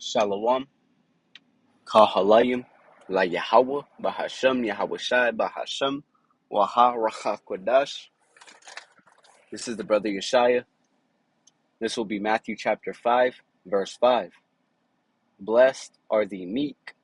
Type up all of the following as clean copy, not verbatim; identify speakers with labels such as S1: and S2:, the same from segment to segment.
S1: Shalawam, HALALYAM, YAHAWAH, BAHASHAM, Yahawashi, BAHASHAM, Rawchaa, Qadash. This is the brother Yeshaya. This will be Matthew chapter 5, verse 5. Blessed are the meek,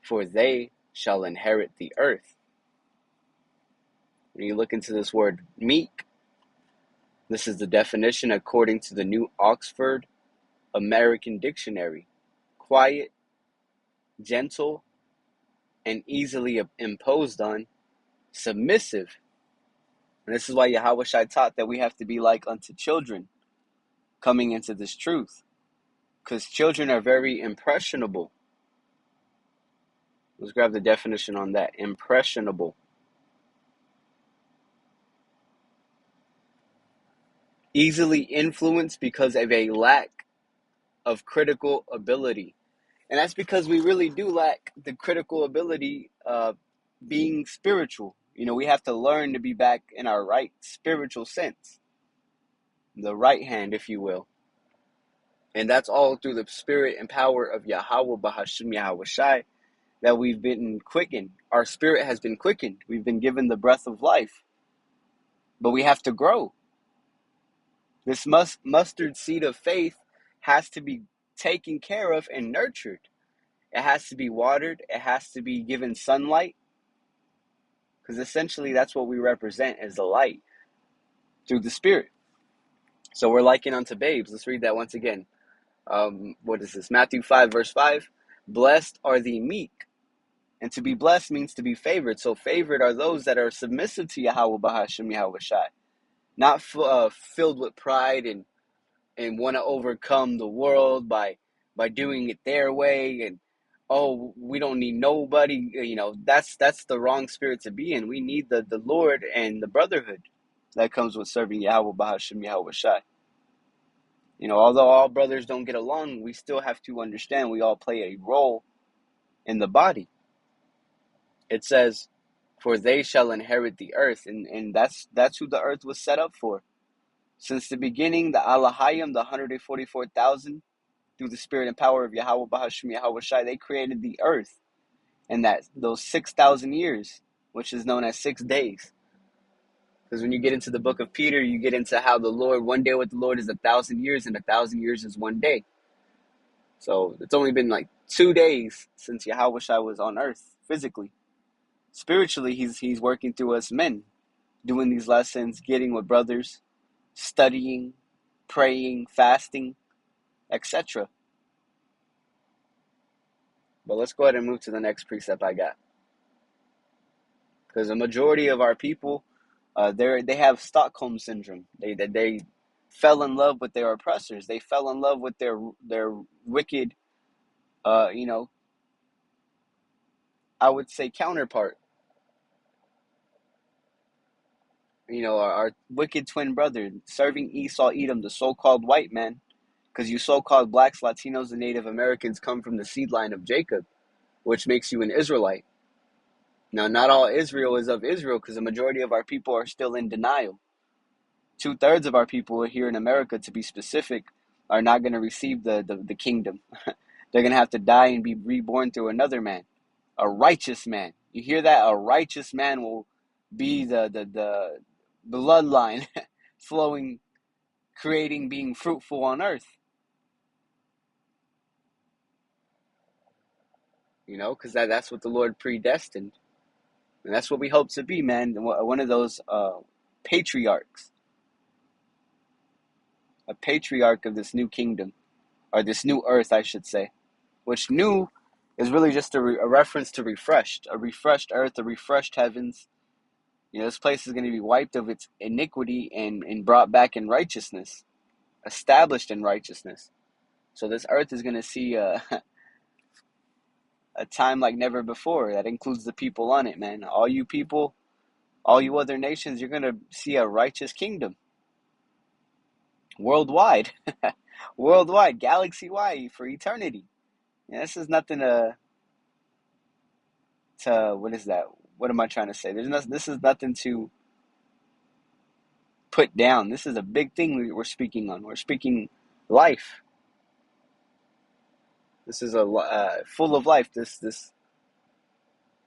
S1: for they shall inherit the earth. When you look into this word meek, this is the definition according to the New Oxford American Dictionary. Quiet, gentle, and easily imposed on, submissive. And this is why Yahawashi taught that we have to be like unto children coming into this truth. Because children are very impressionable. Let's grab the definition on that. Impressionable. Easily influenced because of a lack of critical ability. And that's because we really do lack the critical ability of being spiritual. We have to learn to be back in our right spiritual sense. The right hand, if you will. And that's all through the spirit and power of Yahawaah, BAHASHAM, Yahawashi, that we've been quickened. Our spirit has been quickened. We've been given the breath of life. But we have to grow. This mustard seed of faith has to be taken care of and nurtured. It has to be watered. It has to be given sunlight. Because essentially that's what we represent as the light through the spirit. So we're likened unto babes. Let's read that once again. What is this? Matthew 5, verse 5. Blessed are the meek. And to be blessed means to be favored. So favored are those that are submissive to Yahawaah, BAHASHAM, Yahawashi. Not filled with pride and want to overcome the world by doing it their way. And, we don't need nobody. That's the wrong spirit to be in. We need the Lord and the brotherhood that comes with serving Yahawaah, BAHASHAM, Yahawashi. Although all brothers don't get along, we still have to understand we all play a role in the body. It says, for they shall inherit the earth. And that's who the earth was set up for. Since the beginning, the 𝐻ALALYAM, the 144,000, through the spirit and power of Yahawaah, BAHASHAM, Yahawashi, they created the earth. And those 6,000 years, which is known as 6 days. Because when you get into the book of Peter, you get into how one day with the Lord is 1,000 years, and 1,000 years is 1 day. So it's only been like 2 days since Yahawashi was on earth physically. Spiritually, he's working through us men, doing these lessons, getting with brothers, studying, praying, fasting, etc. But let's go ahead and move to the next precept I got. Because the majority of our people, they have Stockholm syndrome. They fell in love with their oppressors. They fell in love with their wicked, I would say counterpart. Our wicked twin brother, serving Esau, Edom, the so-called white man, because you so-called blacks, Latinos, and Native Americans come from the seed line of Jacob, which makes you an Israelite. Now, not all Israel is of Israel, because the majority of our people are still in denial. 2/3 of our people here in America, to be specific, are not going to receive the kingdom. They're going to have to die and be reborn through another man, a righteous man. You hear that? A righteous man will be the bloodline flowing, creating, being fruitful on earth. Because that's what the Lord predestined. And that's what we hope to be, man. One of those patriarchs. A patriarch of this new kingdom. Or this new earth, I should say. Which new is really just a reference to refreshed. A refreshed earth, a refreshed heavens. This place is going to be wiped of its iniquity and brought back in righteousness. Established in righteousness. So this earth is going to see a time like never before. That includes the people on it, man. All you people, all you other nations, you're going to see a righteous kingdom. Worldwide. Worldwide. Galaxy-wide for eternity. This is nothing to what is that? What am I trying to say? This is nothing to put down. This is a big thing we're speaking on. We're speaking life. This is full of life.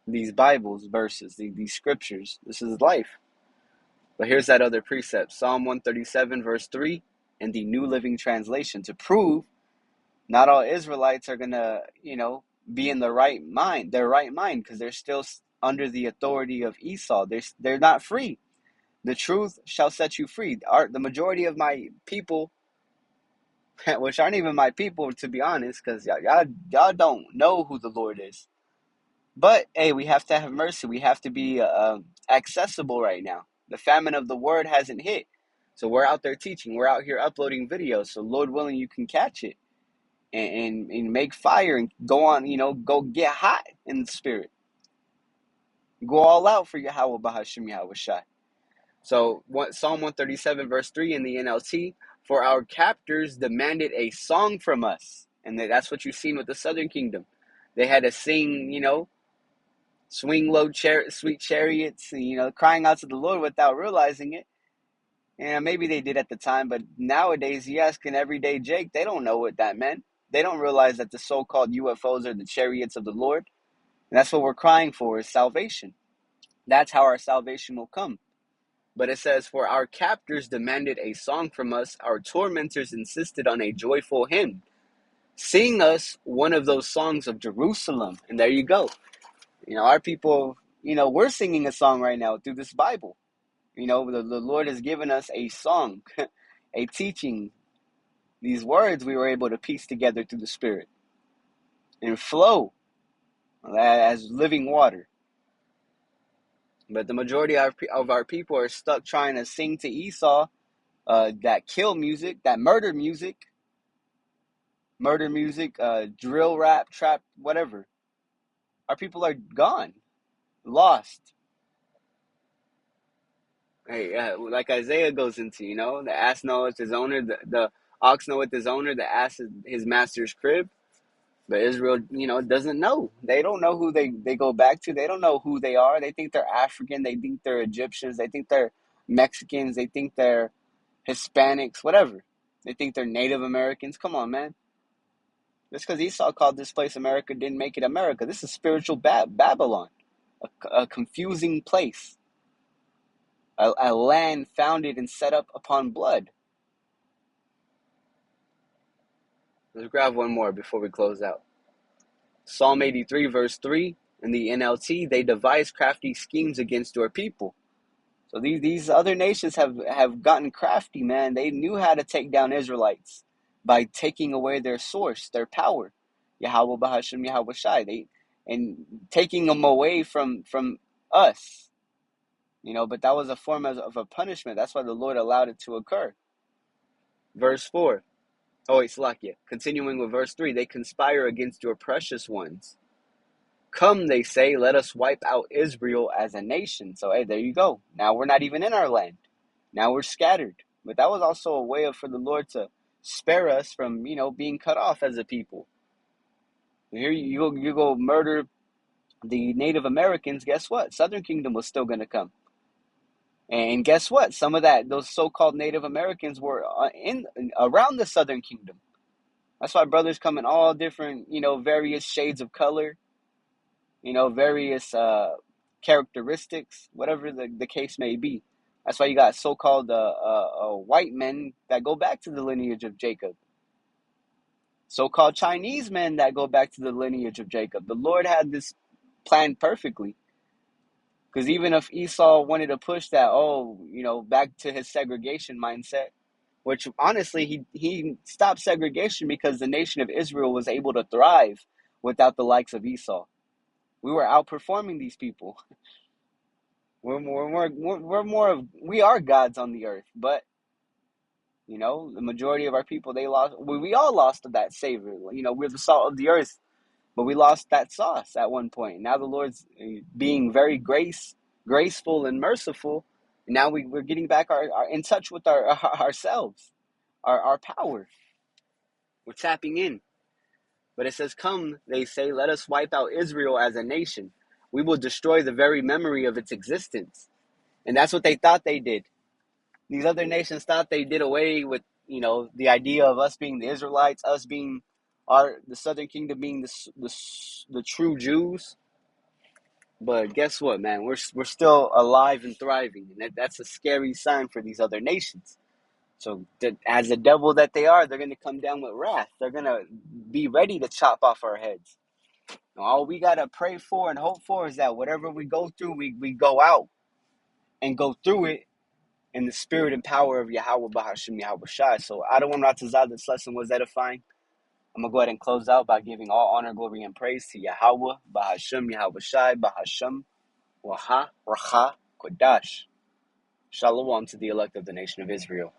S1: These Bibles verses, these scriptures. This is life. But here's that other precept, Psalm 137 verse 3 in the New Living Translation, to prove not all Israelites are gonna, be in their right mind, because they're still under the authority of Esau. They're not free. The truth shall set you free. The majority of my people, which aren't even my people, to be honest, because y'all don't know who the Lord is. But hey, we have to have mercy. We have to be accessible right now. The famine of the word hasn't hit, so we're out there teaching. We're out here uploading videos. So Lord willing, you can catch it and make fire and go on. Go get hot in the spirit. Go all out for Yahawah, BAHASHAM, Yahawashi. So Psalm 137 verse 3 in the NLT, for our captors demanded a song from us. And that's what you've seen with the Southern Kingdom. They had to sing, swing low sweet chariots, crying out to the Lord without realizing it. And maybe they did at the time, but nowadays, you ask an everyday Jake, they don't know what that meant. They don't realize that the so-called UFOs are the chariots of the Lord. And that's what we're crying for, is salvation. That's how our salvation will come. But it says, for our captors demanded a song from us, our tormentors insisted on a joyful hymn. Sing us one of those songs of Jerusalem. And there you go. Our people, we're singing a song right now through this Bible. The Lord has given us a song, a teaching. These words we were able to piece together through the Spirit and flow as living water. But the majority of our people are stuck trying to sing to Esau, that kill music, that murder music, drill rap, trap, whatever. Our people are gone, lost. Hey, like Isaiah goes into, the ass knoweth his owner, the ox knoweth his owner, the ass is his master's crib. But Israel, doesn't know. They don't know who they go back to. They don't know who they are. They think they're African. They think they're Egyptians. They think they're Mexicans. They think they're Hispanics, whatever. They think they're Native Americans. Come on, man. Just because Esau called this place America didn't make it America. This is spiritual Babylon, a confusing place, a land founded and set up upon blood. Let's grab one more before we close out. Psalm 83 verse 3 in the NLT, they devised crafty schemes against your people. So these other nations have gotten crafty, man. They knew how to take down Israelites by taking away their source, their power. Yahawaah, BAHASHAM, Yahawashi. And taking them away from us. But that was a form of a punishment. That's why the Lord allowed it to occur. Verse 4. Oh, wait, Salakia. Continuing with verse 3. They conspire against your precious ones. Come, they say, let us wipe out Israel as a nation. So, hey, there you go. Now we're not even in our land. Now we're scattered. But that was also a way for the Lord to spare us from, being cut off as a people. Here you go murder the Native Americans. Guess what? Southern Kingdom was still going to come. And guess what? Some of those so-called Native Americans were around the Southern Kingdom. That's why brothers come in all different, various shades of color. Various characteristics, whatever the case may be. That's why you got so-called white men that go back to the lineage of Jacob. So-called Chinese men that go back to the lineage of Jacob. The Lord had this planned perfectly. Because even if Esau wanted to push that, back to his segregation mindset, which honestly, he stopped segregation because the nation of Israel was able to thrive without the likes of Esau. We were outperforming these people. We are gods on the earth, but the majority of our people, they lost. We all lost that savor. We're the salt of the earth, but we lost that sauce at one point. Now the Lord's being very graceful and merciful. And now we're getting back our in touch with ourselves, our power. We're tapping in. But it says, come, they say, let us wipe out Israel as a nation. We will destroy the very memory of its existence. And that's what they thought they did. These other nations thought they did away with, the idea of us being the Israelites, us being the Southern Kingdom being the true Jews. But guess what, man? We're still alive and thriving, and that's a scary sign for these other nations. So as the devil that they are, they're going to come down with wrath. They're going to be ready to chop off our heads. All we got to pray for and hope for is that whatever we go through, we go out and go through it in the spirit and power of YAHAWAH, BAHASHAM, Yahawashi. So Rawchaa, this lesson was edifying. I'm going to go ahead and close out by giving all honor, glory, and praise to YAHAWAH, BAHASHAM, Yahawashi, BAHASHAM, Rawchaa, Qadash. Shalawam to the elect of the nation of Israel.